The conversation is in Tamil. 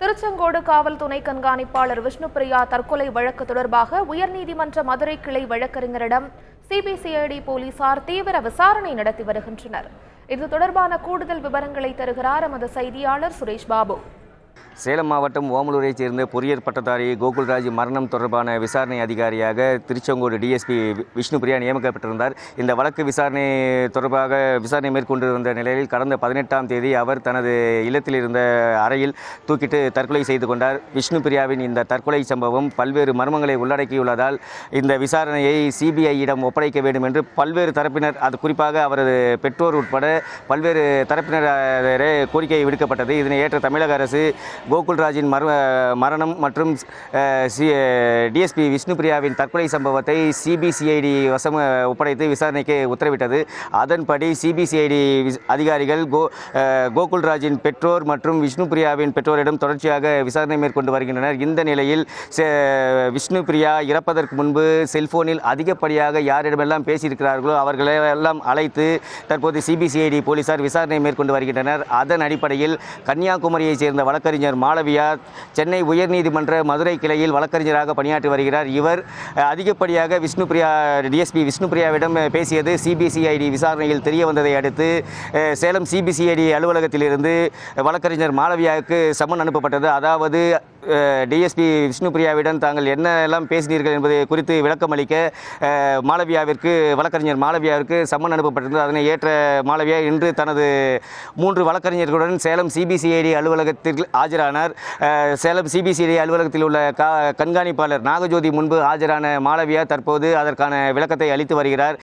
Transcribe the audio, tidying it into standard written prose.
திருச்செங்கோடு காவல் துணை கண்காணிப்பாளர் விஷ்ணுபிரியா தற்கொலை வழக்கு தொடர்பாக உயர்நீதிமன்ற மதுரை கிளை வழக்கறிஞரிடம் சிபிசிஐடி போலீசார் தீவிர விசாரணை நடத்தி வருகின்றனர். இது தொடர்பான கூடுதல் விவரங்களை தருகிறார் எமது செய்தியாளர் சுரேஷ் பாபு. சேலம் மாவட்டம் ஓமலூரைச் சேர்ந்த பொறியியற் பட்டதாரி கோகுல்ராஜ் மரணம் தொடர்பான விசாரணை அதிகாரியாக திருச்செங்கோடு டிஎஸ்பி விஷ்ணுபிரியா நியமிக்கப்பட்டிருந்தார். இந்த வழக்கு விசாரணை தொடர்பாக விசாரணை மேற்கொண்டிருந்த நிலையில் கடந்த 18ஆம் தேதி அவர் தனது இல்லத்தில் இருந்த அறையில் தூக்கிட்டு தற்கொலை செய்து கொண்டார். விஷ்ணுபிரியாவின் இந்த தற்கொலை சம்பவம் பல்வேறு மர்மங்களை உள்ளடக்கியுள்ளதால் இந்த விசாரணையை சிபிஐயிடம் ஒப்படைக்க வேண்டும் என்று பல்வேறு தரப்பினர், அது குறிப்பாக அவரது பெற்றோர் உட்பட பல்வேறு தரப்பினர் கோரிக்கை விடுக்கப்பட்டது. இதனை ஏற்ற தமிழக அரசு கோகுல்ராஜின் மரணம் மற்றும் டிஎஸ்பி விஷ்ணுபிரியாவின் தற்கொலை சம்பவத்தை சிபிசிஐடி வசம் ஒப்படைத்து விசாரணைக்கு உத்தரவிட்டது. அதன்படி சிபிசிஐடி அதிகாரிகள் கோகுல்ராஜின் பெற்றோர் மற்றும் விஷ்ணுபிரியாவின் பெற்றோரிடம் தொடர்ச்சியாக விசாரணை மேற்கொண்டு வருகின்றனர். இந்த நிலையில் விஷ்ணுபிரியா இறப்பதற்கு முன்பு செல்போனில் அதிகப்படியாக யாரிடமெல்லாம் பேசியிருக்கிறார்களோ அவர்களெல்லாம் அழைத்து தற்போது சிபிசிஐடி போலீசார் விசாரணை மேற்கொண்டு வருகின்றனர். அதன் அடிப்படையில் கன்னியாகுமரியைச் சேர்ந்த வழக்கறிஞர் மாளவியா சென்னை உயர்நீதிமன்ற மதுரை கிளையில் வழக்கறிஞராக பணியாற்றி வருகிறார். இவர் அதிகப்படியாக டிஎஸ்பி விஷ்ணுபிரியாவிடம் பேசியது சிபிசிஐடி விசாரணையில் தெரிய வந்ததை அடுத்து சேலம் சிபிசிஐடி அலுவலகத்திலிருந்து வழக்கறிஞர் மாளவியாவுக்கு சம்மன் அனுப்பப்பட்டது. அதாவது டிஎஸ்பி விஷ்ணுபிரியாவிடம் தாங்கள் என்னெல்லாம் பேசினீர்கள் என்பது குறித்து விளக்கம் அளிக்க வழக்கறிஞர் மாளவியாவிற்கு சம்மன் அனுப்பப்பட்டிருந்தது. அதனை ஏற்ற மாளவியா இன்று தனது 3 வழக்கறிஞர்களுடன் சேலம் சிபிசிஐடி அலுவலகத்தில் ஆஜரானார். சேலம் சிபிசிஐடி அலுவலகத்தில் உள்ள கண்காணிப்பாளர் நாகஜோதி முன்பு ஆஜரான மாளவியா தற்போது அதற்கான விளக்கத்தை அளித்து வருகிறார்.